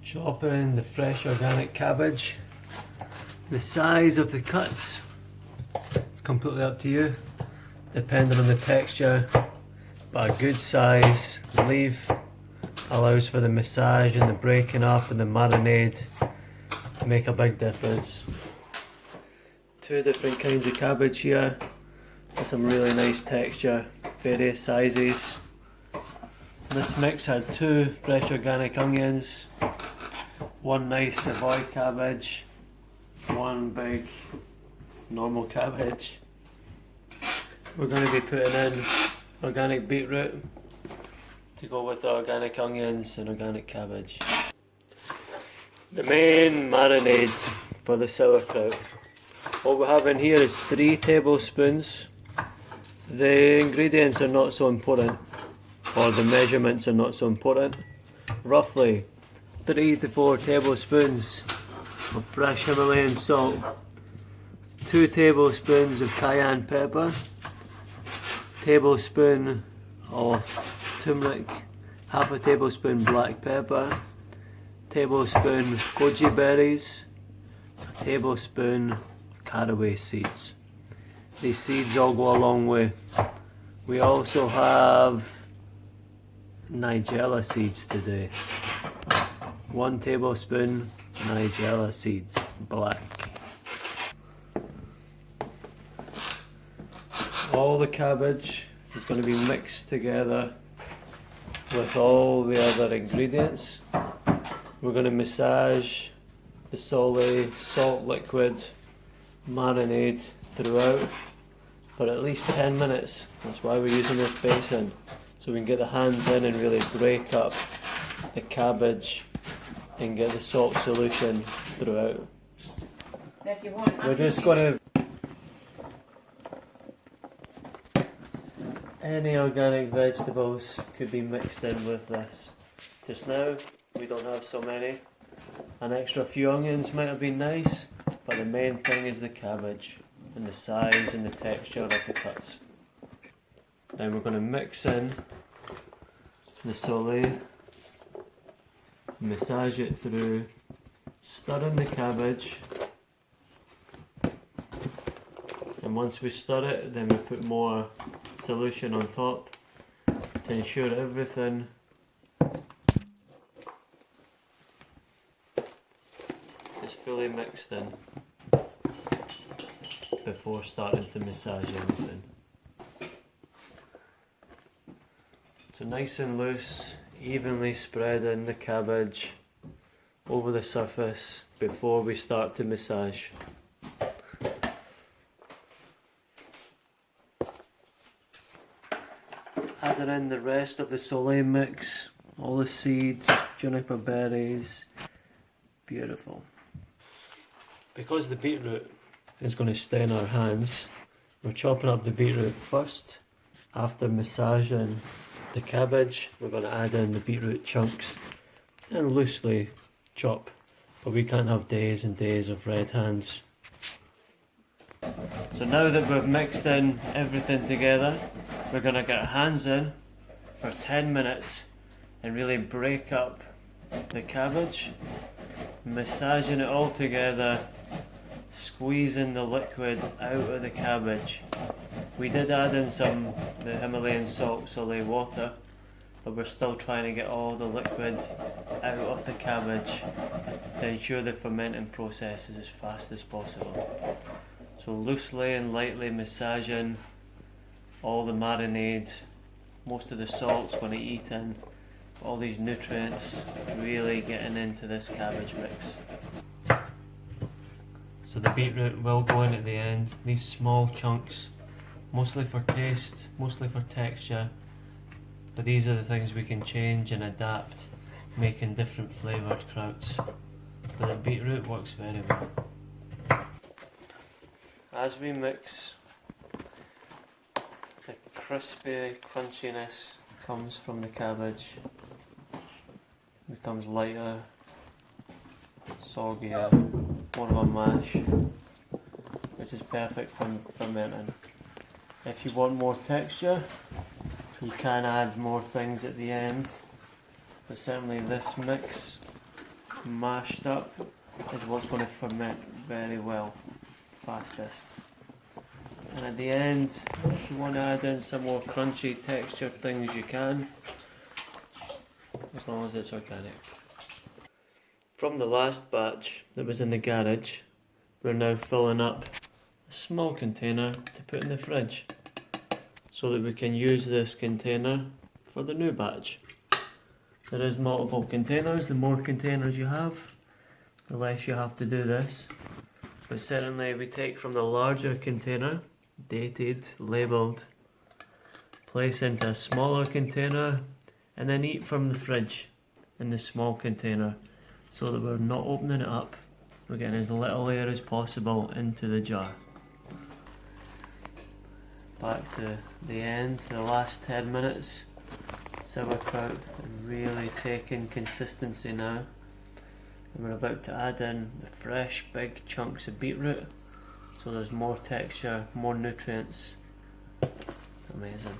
Chopping the fresh organic cabbage. The size of the cuts, it's completely up to you, depending on the texture, but a good size leaf allows for the massage and the breaking up and the marinade to make a big difference. Two different kinds of cabbage here, with some really nice texture, various sizes. This mix had two fresh organic onions, one nice Savoy cabbage, one big normal cabbage. We're going to be putting in organic beetroot to go with the organic onions and organic cabbage. The main marinade for the sauerkraut. What we have in here is 3 tablespoons. The ingredients are not so important, or the measurements are not so important. Roughly 3 to 4 tablespoons of fresh Himalayan salt, 2 tablespoons of cayenne pepper, tablespoon of turmeric, half a tablespoon black pepper, tablespoon goji berries, a tablespoon caraway seeds. These seeds all go a long way. We also have nigella seeds today. 1 tablespoon nigella seeds, black. All the cabbage is going to be mixed together with all the other ingredients. We're going to massage the salt liquid marinade throughout for at least 10 minutes. That's why we're using this basin, so we can get the hands in and really break up the cabbage and get the salt solution throughout. We're just going to... Any organic vegetables could be mixed in with this. Just now, we don't have so many. An extra few onions might have been nice, but the main thing is the cabbage and the size and the texture of the cuts. Then we're going to mix in the soleil, massage it through, stir in the cabbage, and once we stir it, then we put more solution on top to ensure everything is fully mixed in before starting to massage everything. So nice and loose, evenly spreading the cabbage over the surface before we start to massage. Adding in the rest of the soleil mix, all the seeds, juniper berries, beautiful. Because the beetroot is going to stay in our hands, we're chopping up the beetroot first. After massaging the cabbage, we're going to add in the beetroot chunks and loosely chop, but we can't have days and days of red hands. So now that we've mixed in everything together, we're going to get our hands in for 10 minutes and really break up the cabbage, massaging it all together, squeezing the liquid out of the cabbage. We did add in the Himalayan salt soleil water, but we're still trying to get all the liquid out of the cabbage to ensure the fermenting process is as fast as possible. So loosely and lightly massaging all the marinade, most of the salt's going to eat in, all these nutrients really getting into this cabbage mix. So the beetroot will go in at the end, these small chunks, mostly for taste, mostly for texture, but these are the things we can change and adapt, making different flavoured krauts. But the beetroot works very well. As we mix, the crispy crunchiness comes from the cabbage, becomes lighter, soggier, more of a mash, which is perfect for fermenting. If you want more texture, you can add more things at the end, but certainly this mix mashed up is what's going to ferment very well, fastest. And at the end, if you want to add in some more crunchy texture things, you can, as long as it's organic. From the last batch that was in the garage, we're now filling up a small container to put in the fridge, so that we can use this container for the new batch. There is multiple containers. The more containers you have, the less you have to do this. But certainly we take from the larger container, dated, labelled, place into a smaller container, and then eat from the fridge in the small container, so that we're not opening it up. We're getting as little air as possible into the jar. Back to the end, the last 10 minutes. Sauerkraut really taking consistency now. And we're about to add in the fresh big chunks of beetroot, so there's more texture, more nutrients. Amazing.